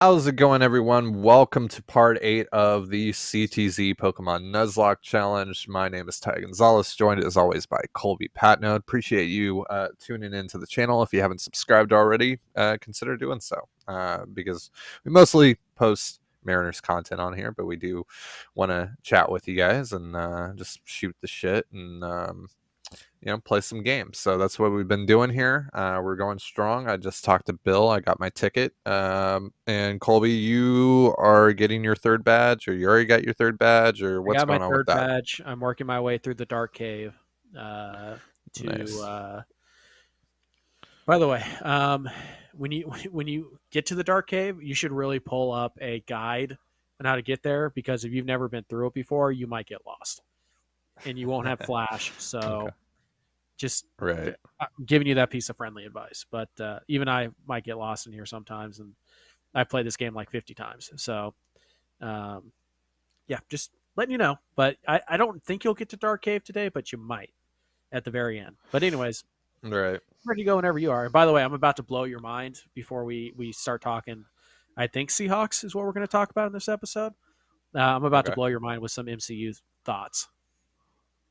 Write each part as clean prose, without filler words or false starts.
How's it going, everyone? Welcome to part 8 of the CTZ Pokemon Nuzlocke Challenge. My name is Ty Gonzalez, joined as always by Colby Patnode. Appreciate you tuning into the channel. If you haven't subscribed already, consider doing so, because we mostly post Mariners content on here, but we do want to chat with you guys and just shoot the shit and play some games. So that's what we've been doing here. We're going strong. I just talked to Bill. I got my ticket. And Colby, you are getting your third badge, or you already got your third badge, or I what's got my going on with third that? badge. I'm working my way through the dark cave. To Nice. By the way, when you when you get to the dark cave, you should really pull up a guide on how to get there because if you've never been through it before, you might get lost and you won't have flash. Okay. So just Right. I'm giving you that piece of friendly advice. But even I might get lost in here sometimes, and I played this game like 50 times. So um, yeah, just letting you know. But I don't think you'll get to Dark Cave today, but you might at the very end. But anyways, Right. ready to go whenever you are. And by the way, I'm about to blow your mind before we start talking. I think Seahawks is what we're going to talk about in this episode. I'm about to Okay. blow your mind with some MCU thoughts.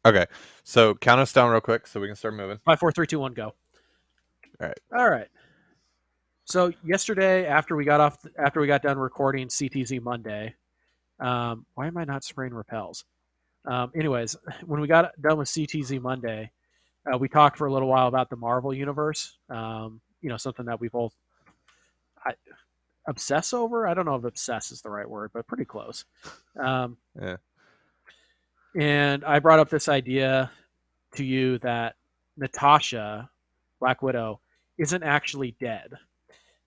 Okay. So count us down real quick so we can start moving. 5, 4, 3, 2, 1, go. All right. All right. So yesterday, after we got done recording CTZ Monday, why am I not spraying repels? Anyways, when we got done with CTZ Monday, we talked for a little while about the Marvel universe. Something that we both I, obsess over. I don't know if obsess is the right word, but pretty close. Um, Yeah. and I brought up this idea to you that Natasha, Black Widow, isn't actually dead.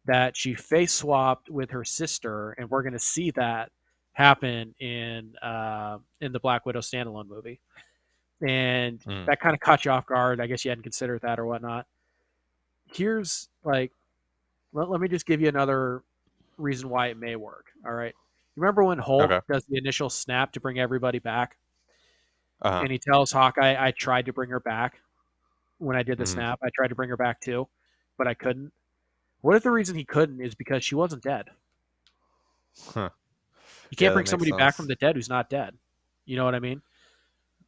That she face swapped with her sister, and we're going to see that happen in the Black Widow standalone movie. And Mm. that kind of caught you off guard. I guess you hadn't considered that or whatnot. Here's let me just give you another reason why it may work. All right. You remember when Hulk Okay. does the initial snap to bring everybody back, Uh-huh. and he tells Hawkeye, "I tried to bring her back when I did the Mm. snap. I tried to bring her back too, but I couldn't." What if the reason he couldn't is because she wasn't dead? Huh. You can't Yeah, that bring makes somebody back from sense. the dead who's not dead. You know what I mean?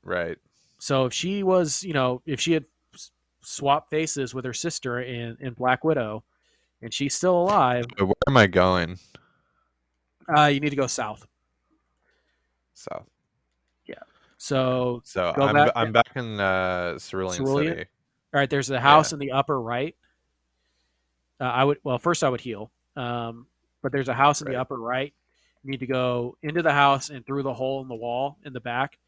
Right. So if she was, if she had swapped faces with her sister in Black Widow, and she's still alive, Where am I going? you need to go south. South. Yeah. All right. So So go I'm back I'm back in Cerulean cerulean. City. All right. There's a Yeah. house in the upper right. First I would heal. But there's a house in the Right. upper right. You need to go into the house and through the hole in the wall in the back,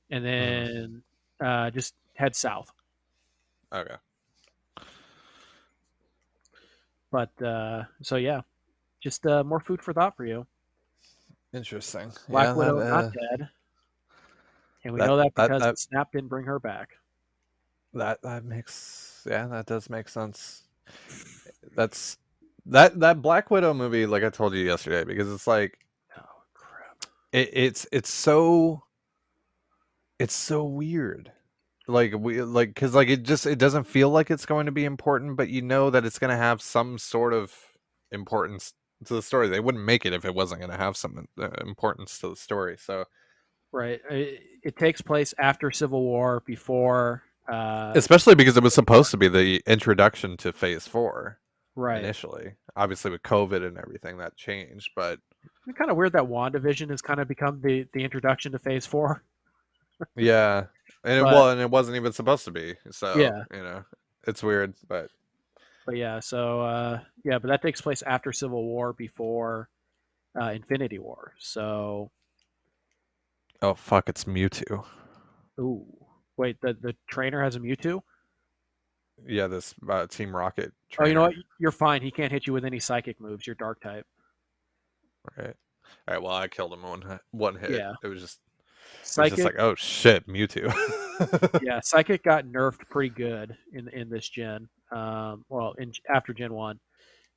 and Mm. then just head south. Okay. But so yeah, just more food for thought for you. Interesting. Yeah, Black Widow not dead, and we that know that that because that the snap didn't bring her back. that makes, yeah, that does make sense. That's that Black Widow movie, like I told you yesterday, because it's like Oh crap! it's so weird. Like we like because like it doesn't feel like it's going to be important, but you know that it's going to have some sort of importance to the story. They wouldn't make it if it wasn't going to have some importance to the story. So Right, it takes place after Civil War, before. especially because it was supposed to be the introduction to Phase 4 Right. initially. Obviously, with COVID and everything, that changed, but It's kind of weird that WandaVision has kind of become the introduction to Phase 4. yeah, But and it wasn't even supposed to be. So yeah, it's weird, but but yeah, so yeah, but that takes place after Civil War, before Infinity War. So, oh fuck, it's Mewtwo. ooh, wait, the trainer has a Mewtwo. Yeah, this Team Rocket Oh, you know what? trainer. You're fine. He can't hit you with any psychic moves. You're Dark type. Right. All right. Well, I killed him one hit. Yeah, It was just psychic. like, oh shit, Mewtwo. Yeah, psychic got nerfed pretty good in this gen. In after Gen 1.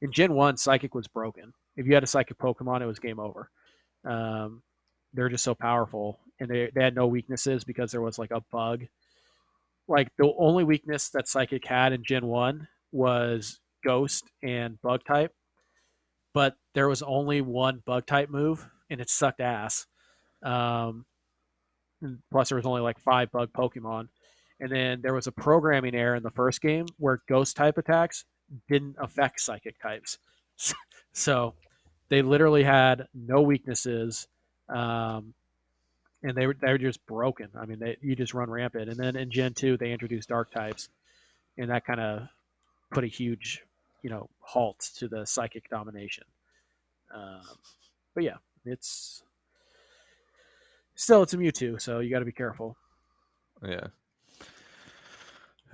In Gen 1, Psychic was broken. If you had a Psychic Pokemon, it was game over. Um, they're just so powerful, and they had no weaknesses because there was like a bug. Like the only weakness that Psychic had in Gen 1 was Ghost and Bug type. but there was only one bug type move, and it sucked ass. Um, and plus, there was only like 5 bug Pokemon, and then there was a programming error in the first game where ghost type attacks didn't affect psychic types. So they literally had no weaknesses, um, and they were just broken. I mean, you just run rampant. And then in Gen 2, they introduced dark types, and that kind of put a huge, halt to the psychic domination. Um, but yeah, it's it's a Mewtwo, so you got to be careful. Yeah.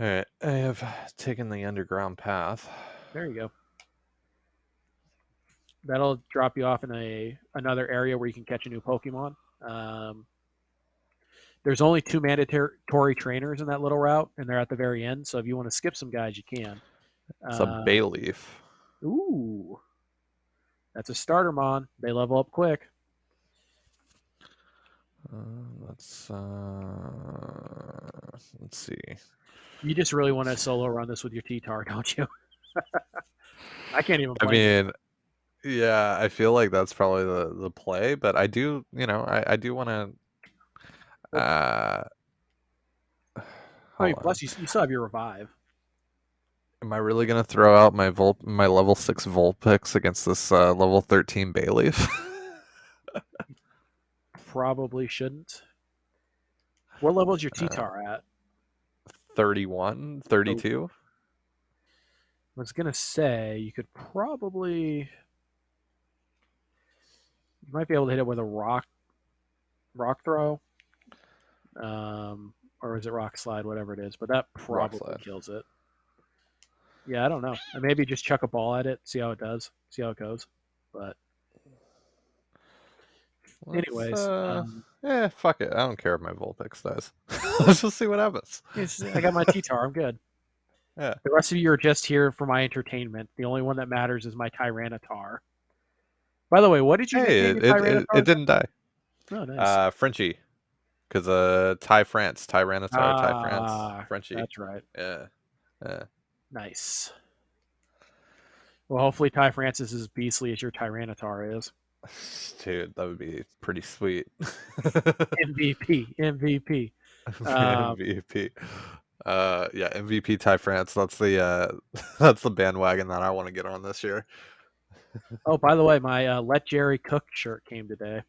All right. I have taken the underground path. There you go. That'll drop you off in another area where you can catch a new Pokemon. Um, there's only 2 mandatory trainers in that little route, and they're at the very end. So if you want to skip some guys, you can. It's a Bayleaf. Ooh, that's a starter mon. They level up quick. Let's see. You just really want to solo run this with your T-Tar, don't you? I can't even I blame you. mean, yeah, I feel like that's probably the play, but I do, I do want to. Well, I Hold mean, on. plus you still have your revive. Am I really gonna throw out my level 6 Vulpix against this level 13 Bayleaf? Probably shouldn't. What level is your uh, T-Tar at? 31, Oh, 32. I was gonna say you could probably you might be able to hit it with a rock throw, or is it rock slide, whatever it is. But that Rock probably slide. kills it. Yeah, I don't know. And maybe just chuck a ball at it, see how it does, see how it goes. But Let's anyways, fuck it. I don't care if my Vulpix dies. Let's just see what happens. I got my T-Tar. I'm good. Yeah. The rest of you are just here for my entertainment. The only one that matters is my Tyranitar. By the way, what did you Hey, nickname your it Tyranitar again? didn't die. Oh, nice. Frenchie, because Tyranitar, Ty France, Ah, Frenchie. that's right. Yeah. Yeah. Nice. Well, hopefully Ty Francis is as beastly as your Tyranitar is. Dude, that would be pretty sweet. MVP, MVP. Um, MVP. Yeah, MVP Ty France. That's the that's the bandwagon that I want to get on this year. oh, by the way, my Let Jerry Cook shirt came today.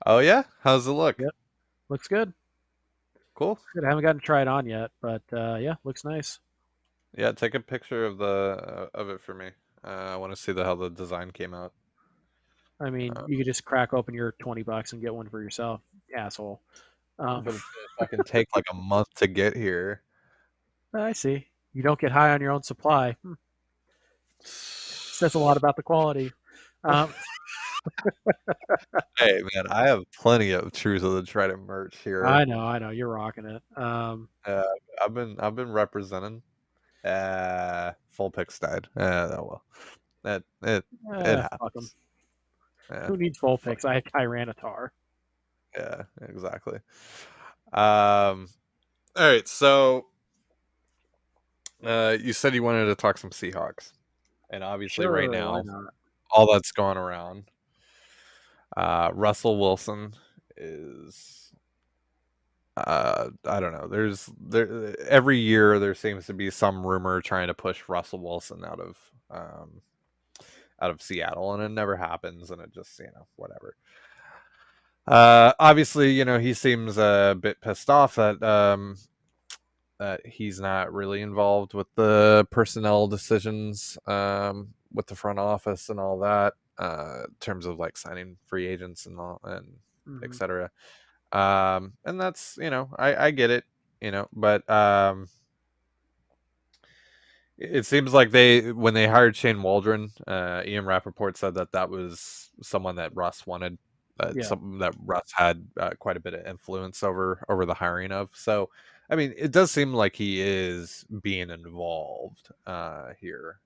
Oh yeah? How's it look? Yep, looks good. Cool. Good. I haven't gotten to try it on yet, but yeah, looks nice. Yeah, take a picture of the of it for me. I want to see how the design came out. I mean, Uh, you could just crack open your $20 and get one for yourself, asshole. Um, but it's gonna fucking take like a month to get here. I see. You don't get high on your own supply. Says a lot about the quality. Um, Hey man, I have plenty of Truth of the Trident merch here. I know. You're rocking it. Uh, I've been representing. Full picks died. Oh well. It Fuck them. happens. Yeah. Who needs full Fuck. picks? I have Tyranitar. Yeah, exactly. Um all right, so you said you wanted to talk some Seahawks. And obviously right Sure, why now, not? all that's going around, Russell Wilson is I don't know. There every year there seems to be some rumor trying to push Russell Wilson out of Seattle, and it never happens, and it just whatever. Obviously, he seems a bit pissed off that he's not really involved with the personnel decisions with the front office and all that, in terms of like signing free agents and all and Hmm. etc. And that's I get it, but it seems like when they hired Shane Waldron, Ian Rappaport said that was someone that Russ wanted, Yeah, something that Russ had quite a bit of influence over the hiring of. So, I mean, it does seem like he is being involved here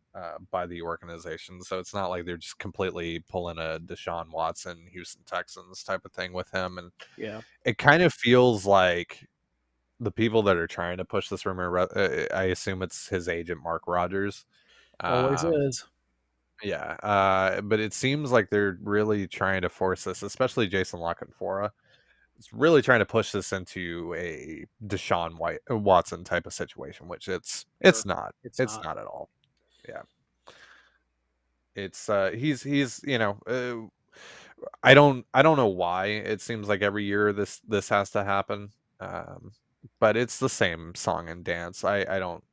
by the organization. So it's not like they're just completely pulling a Deshaun Watson, Houston Texans type of thing with him. And yeah. it kind of feels like the people that are trying to push this rumor, I assume it's his agent Mark Rogers. Always Um, is. Yeah, but it seems like they're really trying to force this, especially Jason La Canfora. It's really trying to push this into a Watson type of situation, which it's Sure, not. it's It's not. not at all. Yeah, it's he's I don't know why it seems like every year this has to happen. Um, but it's the same song and dance. I don't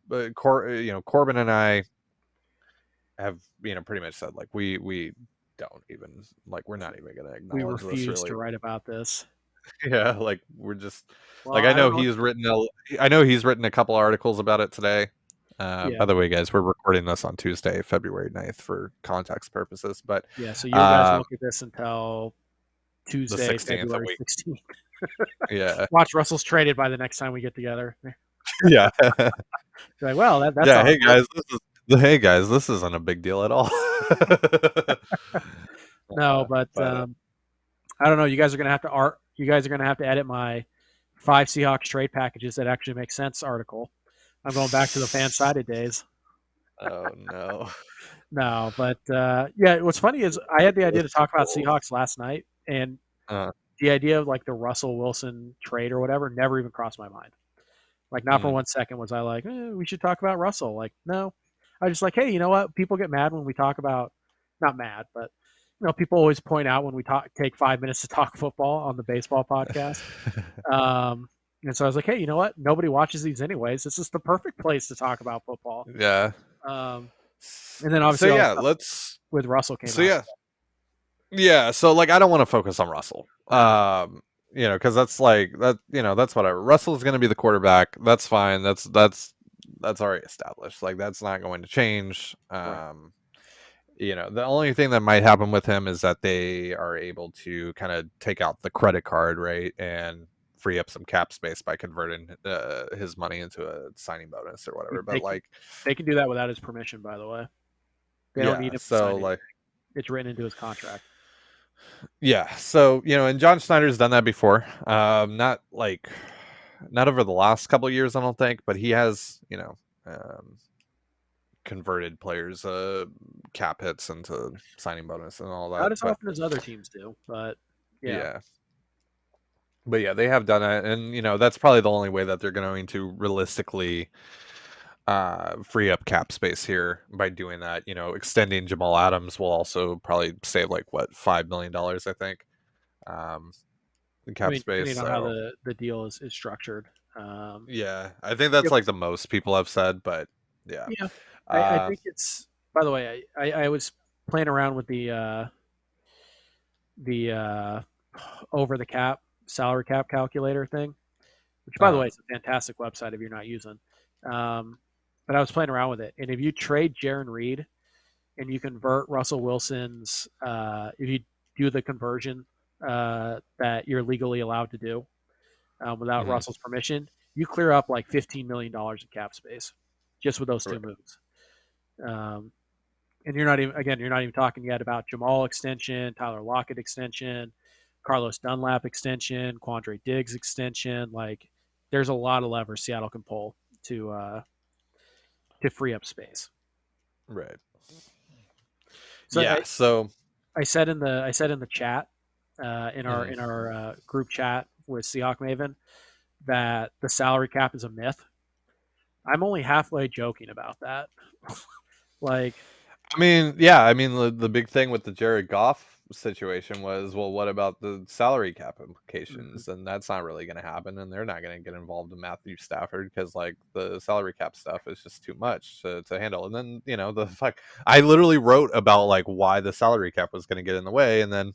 but Corbin and I have pretty much said like we don't even like we're not even gonna We acknowledge this refuse really. to write about this. Yeah, like we're just Well, like I don't know. I know he's written a couple articles about it today. Yeah, By the way, guys, we're recording this on Tuesday, February 9th for context purposes, but yeah. So you guys uh won't get this until the Tuesday, 16th a February week. 16th. Yeah. Watch Russell's traded by the next time we get together. Yeah. You're like, well, that's Yeah, awkward. hey guys, this isn't a big deal at all. No, but But I don't know. You guys are gonna have to You guys are gonna have to edit my 5 Seahawks trade packages that actually make sense article. I'm going back to the fan sided days. oh no. No, but yeah. What's funny is I had the idea to That's talk about cool. Seahawks last night, and Uh, the idea of like the Russell Wilson trade or whatever never even crossed my mind. Like, not for mm. 1 second was I like, we should talk about Russell. Like, no, I was just like, hey, you know what? People get mad when we talk about, not mad, but people always point out when we take 5 minutes to talk football on the baseball podcast. Um, and so I was like, hey, you know what? Nobody watches these anyways. This is the perfect place to talk about football. Yeah. Um, and then So obviously all the yeah, stuff let's with Russell came so out. yeah. Yeah, so like I don't want to focus on Russell. No, Because that's like that, that's whatever. Russell's going to be the quarterback. That's fine. That's already established. Like that's not going to change. right. The only thing that might happen with him is that they are able to kind of take out the credit card, right, and free up some cap space by converting his money into a signing bonus or whatever. But They can like, they can do that without his permission, by the way. They don't need yeah, him to so sign it. like, It's written into his contract. yeah, so and John Schneider's done that before. Not over the last couple of years, I don't think, but he has, um, converted players' cap hits into signing bonus and all Not that. as But often as other teams do, but yeah. yeah, but yeah, they have done it, and that's probably the only way that they're going to realistically free up cap space here by doing that. Extending Jamal Adams will also probably save like what $5 million, I think, I cap mean, space. depending on how So the deal is structured. Um, yeah, I think that's yep. like the most people have said, but yeah. Yeah, I Uh, think it's. By the way, I was playing around with the over the cap salary cap calculator thing, which by the way uh, is a fantastic website if you're not using. Um, but I was playing around with it, and if you trade Jaron Reed and you convert Russell Wilson's, if you do the conversion that you're legally allowed to do without mhm, Russell's permission, you clear up like $15 million in cap space just with those two right, moves. Um, and you're not even talking yet about Jamal extension, Tyler Lockett extension, Carlos Dunlap extension, Quandre Diggs extension. Like, there's a lot of levers Seattle can pull to free up space. right. So Yeah. So I said in the chat mhm. in our group chat with Seahawk Maven that the salary cap is a myth. I'm only halfway joking about that. Like, I mean, yeah, I mean the big thing with the Jared Goff situation was, well, what about the salary cap mhm. implications? And that's not really going to happen, and they're not going to get involved in Matthew Stafford because like the salary cap stuff is just too much to handle. And then the fuck, I literally wrote about like why the salary cap was going to get in the way, and then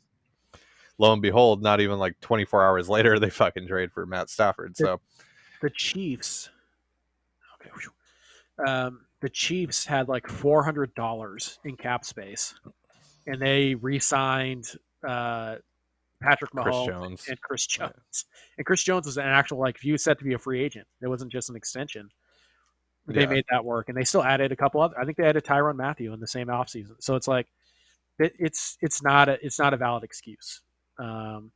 lo and behold, not even like 24 hours later, they fucking trade for Matt Stafford. the So the Chiefs. Okay, the Chiefs had like $400 in cap space, and they re-signed uh, Patrick Chris Mahomes Jones, and Chris yeah, Jones. And Chris Jones was an actual like he was set to be a free agent. It wasn't just an extension. They yeah, made that work, and they still added a couple other. I think they added Tyrann Mathieu in the same offseason. So it's like it's not a valid excuse. Um,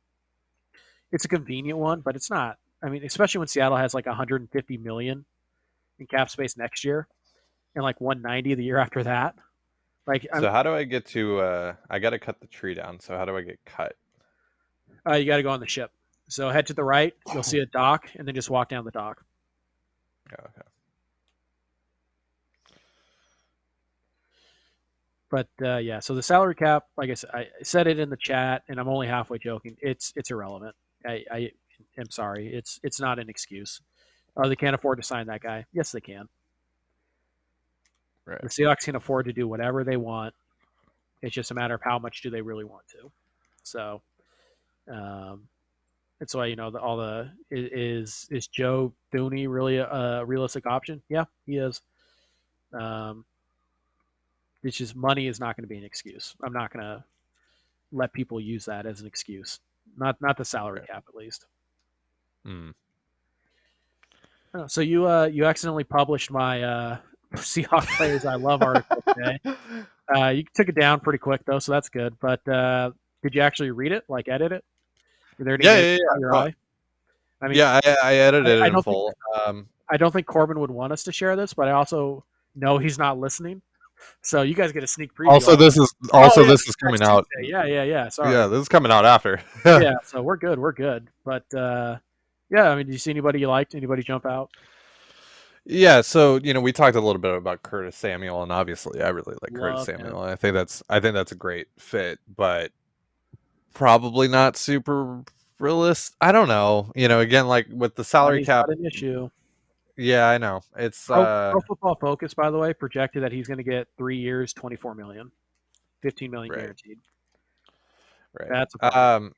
it's a convenient one, but it's not. I mean, especially when Seattle has like 150 million in cap space next year and like 190 the year after that. Like, So how do I get to? I got to cut the tree down. So how do I get cut? you got to go on the ship. So head to the right, you'll see a dock, and then just walk down the dock. Okay. But yeah, so the salary cap, like I said it in the chat, and I'm only halfway joking. It's irrelevant. I am sorry. It's not an excuse. Oh, they can't afford to sign that guy. Yes, they can. Right. The Seahawks can afford to do whatever they want. It's just a matter of how much do they really want to. So, that's why all the is Joe Thuney really a realistic option? Yeah, he is. Um, it's just money is not going to be an excuse. I'm not going to let people use that as an excuse. Not the salary Right. cap, at least. Mm. So you accidentally published my Seahawk players I love article today. You took it down pretty quick though, so that's good. But did you actually read it? Like edit it? Were there any Yeah, names yeah, that yeah. caught your Well, eye? I mean, yeah, I edited it I in don't think full. I don't think Corbin would want us to share this, but I also know he's not listening. So you guys get a sneak preview. Also, this is Oh also yeah, this this is is coming next out. Tuesday. Yeah. Yeah, Sorry. this is coming out after. Yeah, so we're good. We're good. But yeah, I mean, did you see anybody you liked? Anybody jump out? Yeah, so we talked a little bit about Curtis Samuel, and obviously, I really like Curtis Love him. Samuel. And I think that's a great fit, but probably not super realist. I don't know. Again, like with the salary Money's cap. not an issue. Yeah, I know. It's Pro Football Focus, by the way, projected that he's going to get 3 years, 24 million, 15 million right, guaranteed. right. That's a problem.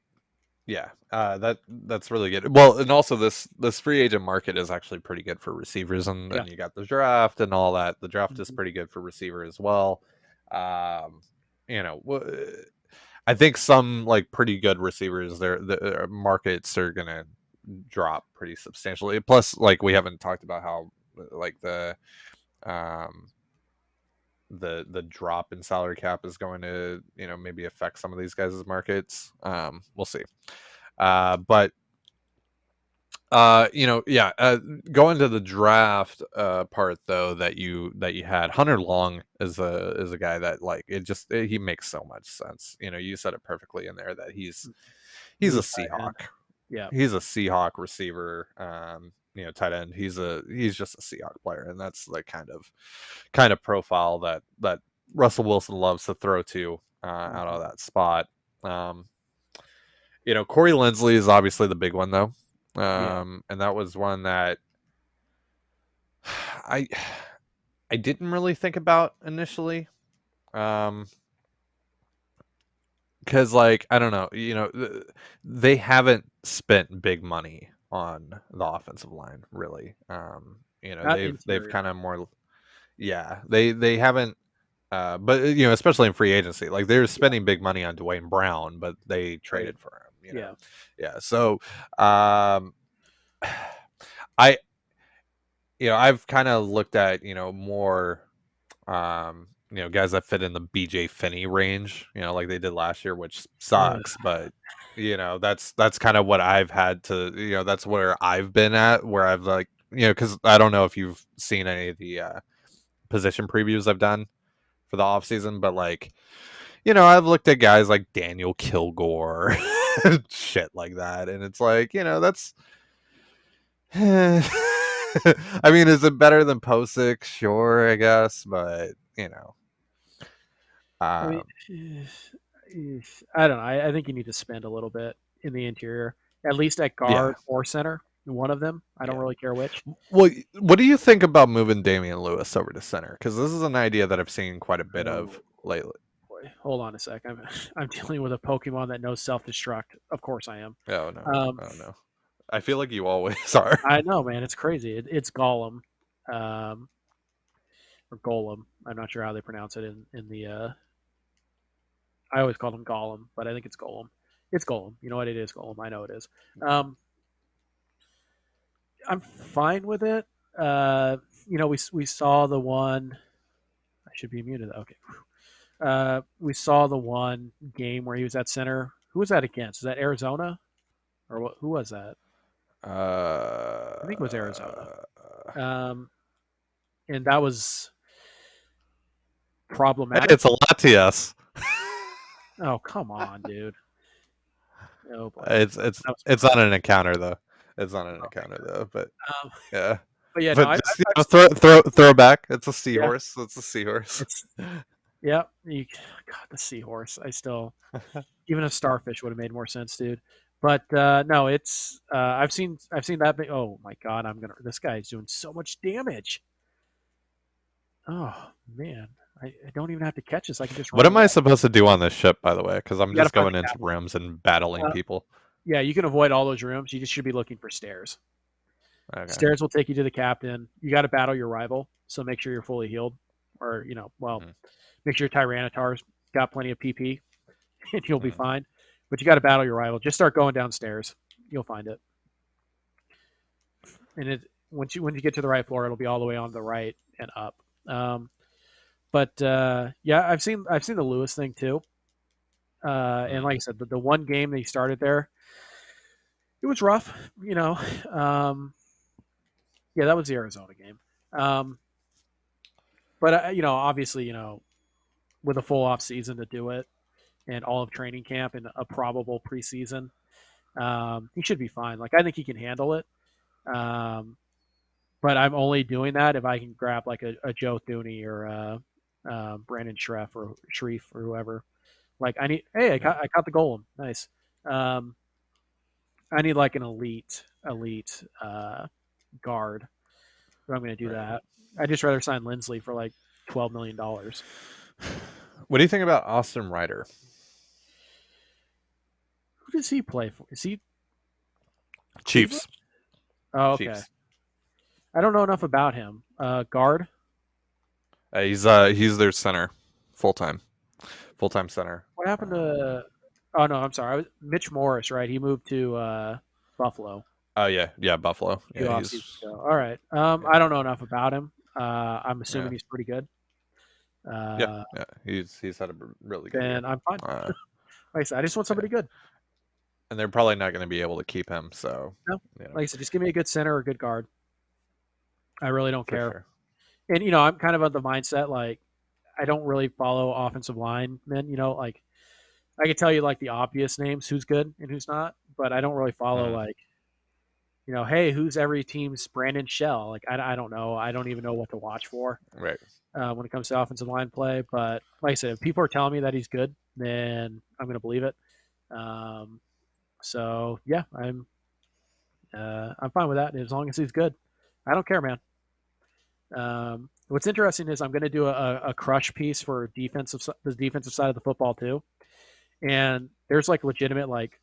Yeah, that's really good. Well, and also this free agent market is actually pretty good for receivers, and Yeah. then you got the draft and all that. The draft is Mm-hmm. pretty good for receiver as well. Um, I think some like pretty good receivers, the markets are gonna drop pretty substantially. Plus, like we haven't talked about how like um the drop in salary cap is going to maybe affect some of these guys' markets. We'll see. But yeah, going to the draft part though that you had Hunter Long is a guy that like he makes so much sense. You said it perfectly in there that he's a Elite tight end. Seahawk. Yeah. He's a Seahawk receiver, tight end. He's just a Seahawk player, and that's like kind of profile that Russell Wilson loves to throw to out Mm-hmm. of that spot. Um, Corey Linsley is obviously the big one though, Yeah. and that was one that I I didn't really think about initially. Because like I don't know, they haven't spent big money on the offensive line really. Not They've interior. kind of more, yeah, they haven't. But especially in free agency, like they're Yeah. spending big money on Dwayne Brown, but they Trade. traded for him. Yeah. Yeah. So, um, I I've kind of looked at more guys that fit in the BJ Finney range, like they did last year, which Ugh. sucks, but that's kind of what I've had to, that's where I've been at, where I've like, because I don't know if you've seen any of the position previews I've done for the off season, but like, I've looked at guys like Daniel Kilgore, shit like that, and it's like, that's I mean, is it better than Posick? Sure, I guess, but I mean, um, I don't know. I think you need to spend a little bit in the interior, at least at yeah, guard or center. One of them. I don't yeah. really care which. Well, what do you think about moving Damian Lewis over to center? Because this is an idea that I've seen quite a bit Oh of lately. boy, hold on a sec. I'm dealing with a Pokemon that knows self destruct. Of course I am. Oh no, Um, oh no. I feel like you always are. I know, man. It's crazy. It's Golem, um, or Golem. I'm not sure how they pronounce it in the. I always call them Golem, but I think it's Golem. It's Golem. You know what? It is Golem. I know it is. Um, I'm fine with it. We saw the one. I should be muted. Okay. We saw the one game where he was at center. Who was that against? Is that Arizona or what? Who was that? I think it was Arizona. Uh, Um, and that was Hey, problematic. it's a Latias. Oh, come on, dude. Oh boy. That was It's on an encounter though. It's on an okay, encounter good. though, but Um, yeah. but yeah, no, But just I've throw it back. It's a yeah, seahorse. It's a seahorse. it's yeah. God, the seahorse. I still even a starfish would have made more sense, dude. But no, it's I've seen that. Oh my god, this guy is doing so much damage. Oh man, I don't even have to catch this. I can just What run am away. I supposed to do on this ship, by the way? Because I'm You got to just find the going into captain. rooms and battling Uh, people. yeah, you can avoid all those rooms. You just should be looking for stairs. Okay. Stairs will take you to the captain. You got to battle your rival, so make sure you're fully healed, or well, Mm, make sure your Tyranitar's got plenty of PP, and you'll be mm, fine. But you got to battle your rival. Just start going downstairs. You'll find it. And when you get to the right floor, it'll be all the way on the right and up. Um, but yeah, I've seen the Lewis thing too. And mm. like I said, the one game that he started there, it was rough. Yeah, that was the Arizona game. Um, but obviously, with a full off season to do it, and all of training camp and a probable preseason, he should be fine. Like I think he can handle it. Um, but I'm only doing that if I can grab like a Joe Thuney or Brandon Shreve or whoever. Like I need, hey, Yeah. I caught the golem, nice. Um, I need like an elite guard. But I'm going to do Right. that. I'd just rather sign Lindsley for like $12 million. What do you think about Austin Ryder? Who does he play for? Is he Cleveland? Chiefs. Oh, okay. Chiefs. I don't know enough about him. Guard. He's their center, full time center. What happened to? Oh no, I'm sorry. Mitch Morris, right? He moved to Buffalo Oh yeah, Buffalo. a few Yeah, off seasons he's ago. All right. yeah, I don't know enough about him. I'm yeah, assuming he's pretty good. yeah, Uh, yeah. He's had a really good year. then I'm fine. Uh, Like I said, I just want yeah, somebody good. and they're probably not going to be able to keep him. So No, you know, like I said, just give me a good center or a good guard. I really don't for care. sure. And I'm kind of of the mindset like I don't really follow offensive linemen. Like I could tell you like the obvious names, who's good and who's not, but I don't really follow Mm, like hey, who's every team's Brandon Shell? Like I don't know. I don't even know what to watch for right. when it comes to offensive line play. But like I said, if people are telling me that he's good, then I'm going to believe it. Um, so yeah, I'm fine with that as long as he's good. I don't care, man. What's interesting is I'm going to do a crush piece for the defensive side of the football too, and there's like legitimate like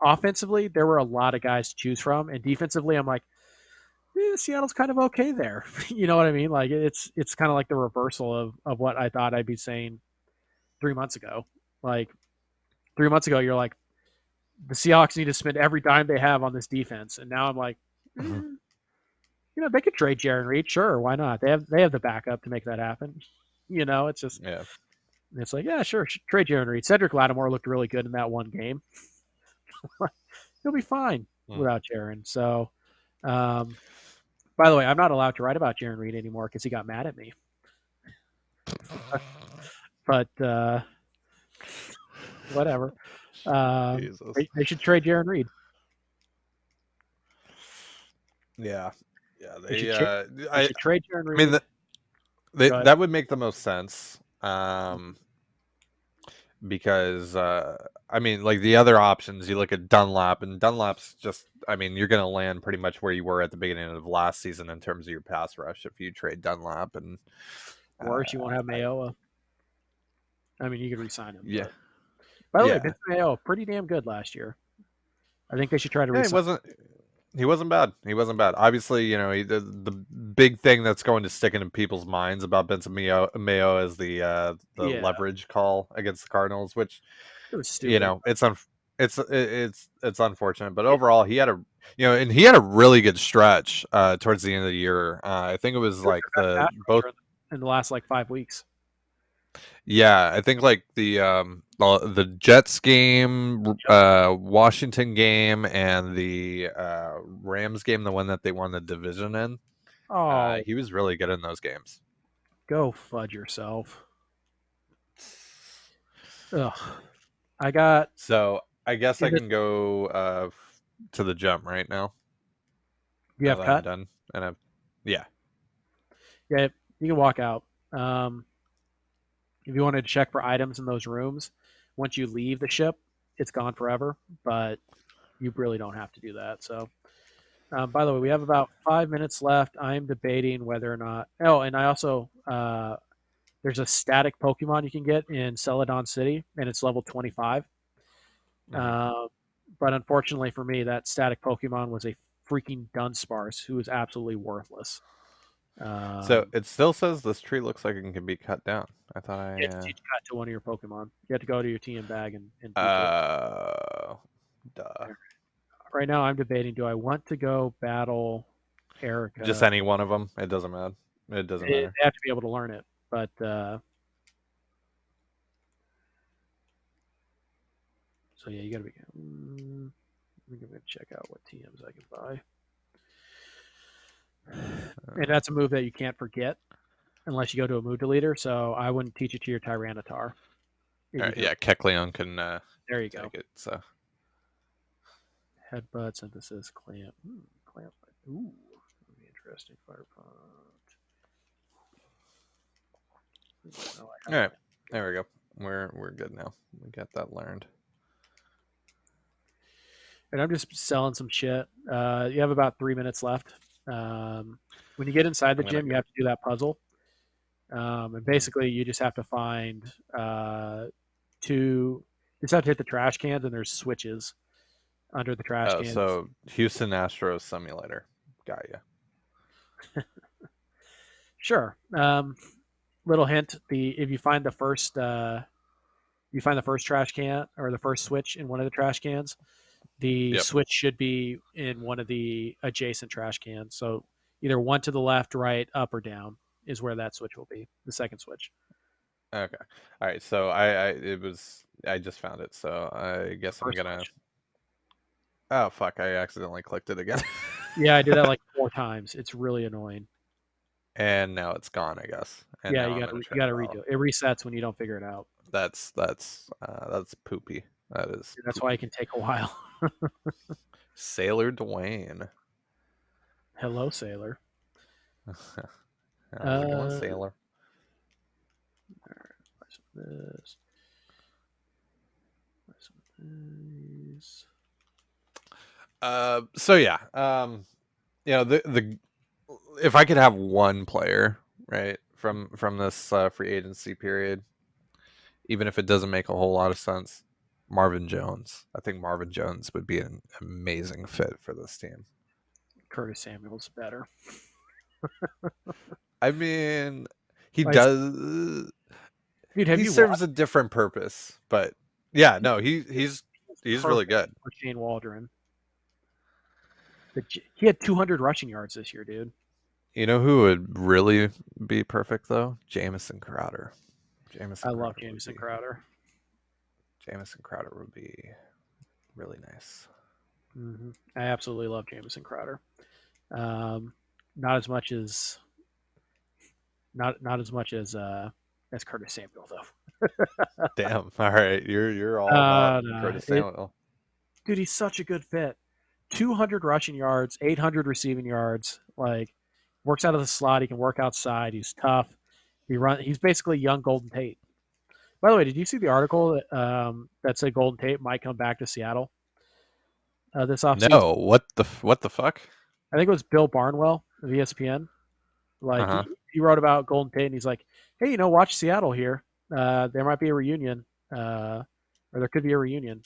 offensively there were a lot of guys to choose from, and defensively I'm like Seattle's kind of okay there. You know what I mean? Like it's kind of like the reversal of what I thought I'd be saying 3 months ago. Like 3 months ago, you're like the Seahawks need to spend every dime they have on this defense, and now I'm like, they could trade Jaron Reed, sure, why not? They have the backup to make that happen. It's just Yeah. it's like yeah, sure, trade Jaron Reed. Cedric Lattimore looked really good in that one game. He'll be fine Mm. without Jaron. So, um, by the way, I'm not allowed to write about Jaron Reed anymore because he got mad at me. But whatever. Jesus. They should trade Jaron Reed. Yeah. Yeah. They should They. they should trade Jaron I mean, Reed. Go ahead. that would make the most sense. Because I mean, like the other options, you look at Dunlap, and Dunlap's just, I mean, you're going to land pretty much where you were at the beginning of last season in terms of your pass rush if you trade Dunlap, and Worse, you won't have I, Mayoa. I mean, you could resign him. yeah, But by the way, yeah, Vincent Mayoa pretty damn good last year. I think they should try to yeah, resign. he wasn't bad. He wasn't bad. Obviously, the big thing that's going to stick into people's minds about Benson Mayo is the Yeah, leverage call against the Cardinals, which it was stupid. it's unfortunate, but overall he had and he had a really good stretch towards the end of the year. I think it was He was like their best the pass both. rusher in the last like 5 weeks. Yeah, I think like the Jets game, Washington game, and the Rams game, the one that they won the division in. Oh, He was really good in those games. Go fudge yourself. Ugh. I got So I guess I in this. can go to the gym right now. You Now have that I'm cut. done, and yeah. Yeah, you can walk out. If you wanted to check for items in those rooms, once you leave the ship, it's gone forever. But you really don't have to do that. So, by the way, we have about 5 minutes left. I'm debating whether or not. Oh, and I also there's a static Pokemon you can get in Celadon City, and it's level 25. Mhm. Uh, but unfortunately for me, that static Pokemon was a freaking Dunsparce who was absolutely worthless. So Um, it still says this tree looks like it can be cut down. I thought you have to teach that to one of your Pokemon. You have to go to your TM bag and I teach it. duh. Right now, I'm debating: do I want to go battle Just Erica? any one of them. It doesn't matter. It doesn't matter. They have to be able to learn it, but so yeah, you got to be. I'm gonna check out what TMs I can buy, and that's a move that you can't forget unless you go to a mood deleter. So I wouldn't teach it to your Tyranitar if All you right, can. yeah, Kecleon can There you go. take it. So Headbutt, synthesis, clamp. Clamp. Ooh, that'd be interesting. Fire punch. No, I all have right, clamp. there we go. We're good now. We got that learned. And I'm just selling some shit. You have about 3 minutes left. When you get inside the I'm gonna gym, you go. have to do that puzzle. And Mhm. basically, you just have to find two. You just have to hit the trash cans, and there's switches under the trash Oh, cans. so Houston Astros simulator. Got you. Sure. Little hint: the if you find the first trash can or the first switch in one of the trash cans, the Yep. switch should be in one of the adjacent trash cans. So either one to the left, right, up, or down is where that switch will be. The second switch. Okay. All right. So I just found it. So I The guess I'm first gonna. switch. Oh fuck! I accidentally clicked it again. Yeah, I did that like 4 times. It's really annoying. And now it's gone, I guess. And Yeah, now I'm gonna you try to gotta battle. redo it. It resets when you don't figure it out. That's poopy. That is And that's why it poopy. can take a while. Sailor Dwayne. Hello, sailor. How's it going, Uh, Sailor? this, this. So yeah, the if I could have one player, right, from this free agency period, even if it doesn't make a whole lot of sense, Marvin Jones. I think Marvin Jones would be an amazing fit for this team. Curtis Samuel's better. I mean, he Like, does. dude, have He you serves watched? a different purpose, but yeah, no, He's, he's really perfect good. for Shane Waldron. He had 200 rushing yards this year, dude. You know who would really be perfect though? Jamison Crowder. I love Jameson Crowder. Jamison Crowder would be really nice. I absolutely love Jameson Crowder. Um, not as much as not as much as Curtis Samuel though. Damn. All right, you're all about No, Curtis Samuel. dude, he's such a good fit. 200 rushing yards, 800 receiving yards. Like, works out of the slot. He can work outside. He's tough. He's basically young Golden Tate. By the way, did you see the article that said Golden Tate might come back to Seattle this offseason? No, what the fuck? I think it was Bill Barnwell of ESPN. Uh Like huh. he wrote about Golden Tate, and he's like, "Hey, watch Seattle here. There might be a reunion, or there could be a reunion.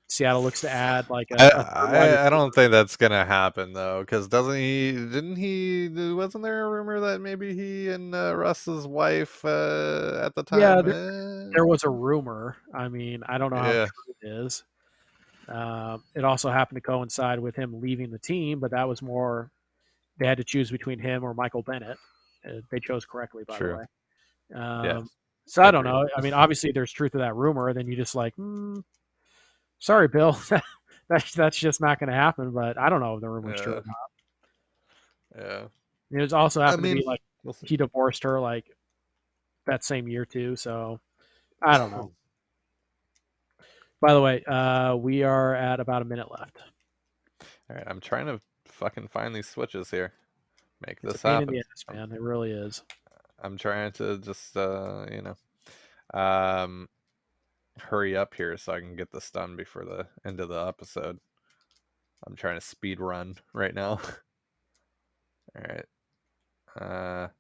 Seattle looks to add like a third wide I receiver. don't think that's gonna happen though, because doesn't he? Didn't he? Wasn't there a rumor that maybe he and Russ's wife at the Yeah, time? there was a rumor. I mean, I don't know how Yeah, true it is. It also happened to coincide with him leaving the team, but that was more they had to choose between him or Michael Bennett. They chose correctly, by the true. way. Yeah, So I don't agreed. know. I mean, obviously there's truth to that rumor. Then you just like, sorry, Bill, that's just not going to happen. But I don't know if the rumor's true Yeah, or not. yeah. It was also I happened to be mean, like we'll see. he divorced her like that same year too. So I don't know. By the way, we are at about a minute left. All right, I'm trying to fucking find these switches here. Make It's a this pain in the happen. ass, man. It really is. I'm trying to just um hurry up here so I can get this done before the end of the episode. I'm trying to speed run right now. All right.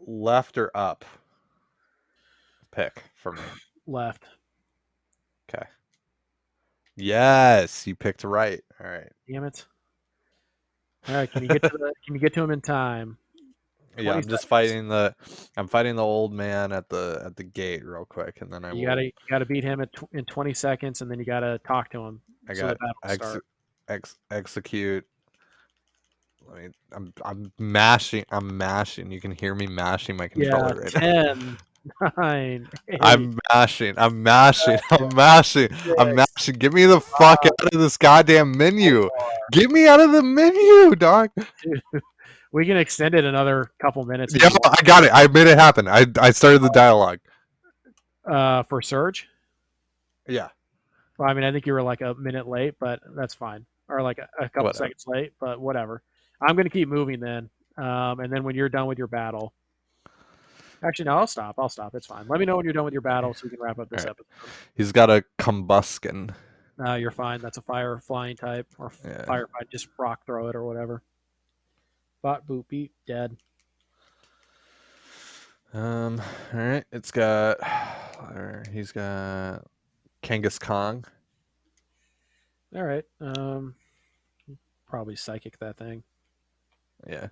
Left or up? Pick for me. Left. Okay. Yes, you picked right. All right. Damn it. All right, can you get to him in time? Yeah, 20 I'm just seconds. fighting the old man at the gate real quick, and then I You will. gotta beat him in 20 seconds, and then you gotta talk to him I so the got battle will start. execute. I'm mashing. I'm mashing. You can hear me mashing my Yeah, controller right now. 10, 9, 8, I'm mashing. I'm mashing. I'm 7, mashing. I'm 6, mashing. Get me the fuck 5, out of this goddamn 4, menu. Get me out of the menu, dog. 2. We can extend it another couple minutes if Yeah, you want. I got it. I made it happen. I started the dialogue. For Surge. Yeah. Well, I mean, I think you were like a minute late, but that's fine, or like a couple Whatever. seconds late, but whatever. I'm gonna keep moving then, and then when you're done with your battle, actually, no, I'll stop. I'll stop. It's fine. Let me know when you're done with your battle so we can wrap up All this right. episode. He's got a combuskin. You're fine. That's a fire flying type or Yeah. fire fight. Just rock throw it or whatever. Bot boop beep dead. All right. It's got. He's got Kangaskong. All right. Probably psychic that thing. Yeah.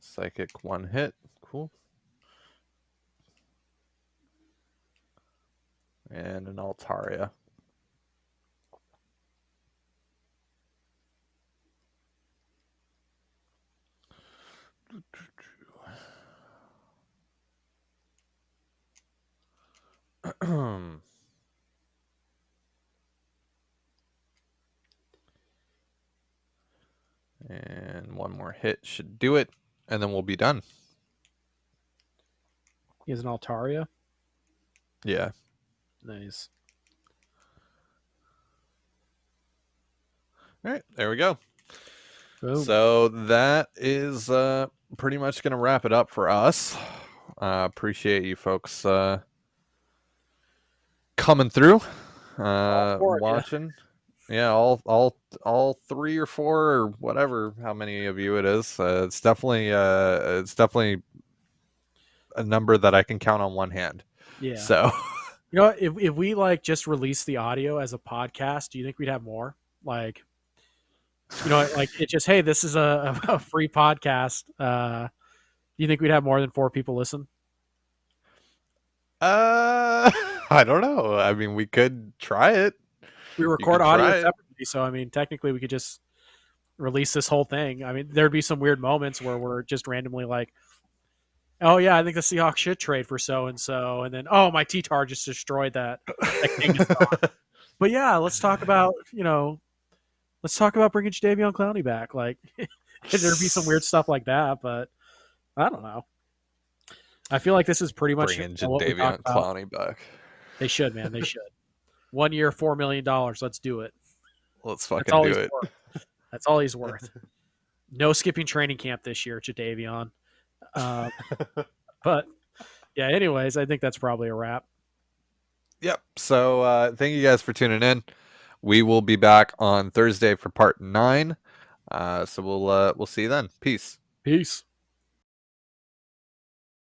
Psychic one hit. Cool. And an Altaria. And one more hit should do it, and then we'll be done. He has an Altaria. Yeah. Nice. All right, there we go. Boom. So that is pretty much going to wrap it up for us. Appreciate you folks coming through, watching. Yeah, all 3 or 4 or whatever, how many of you it is. It's definitely a number that I can count on one hand. Yeah. So, you know, if we like just release the audio as a podcast, do you think we'd have more? Like, you know, like it just, hey, this is a free podcast. Do you think we'd have more than 4 people listen? I don't know. I mean, we could try it. We record audio separately, so I mean, technically, we could just release this whole thing. I mean, there'd be some weird moments where we're just randomly like, "Oh yeah, I think the Seahawks should trade for so and so," and then, "Oh, my T-Tar just destroyed that." But yeah, let's talk about bringing Jadeveon Clowney back. Like, there'd be some weird stuff like that, but I don't know. I feel like this is pretty much Bringing what we talked Jadeveon about. Clowney back. They should, man. They should. 1 year, $4 million. Let's do it. Let's fucking do it. That's all he's worth. No skipping training camp this year, Jadeveon. But yeah, anyways, I think that's probably a wrap. Yep. So thank you guys for tuning in. We will be back on Thursday for part 9. So we'll see you then. Peace. Peace.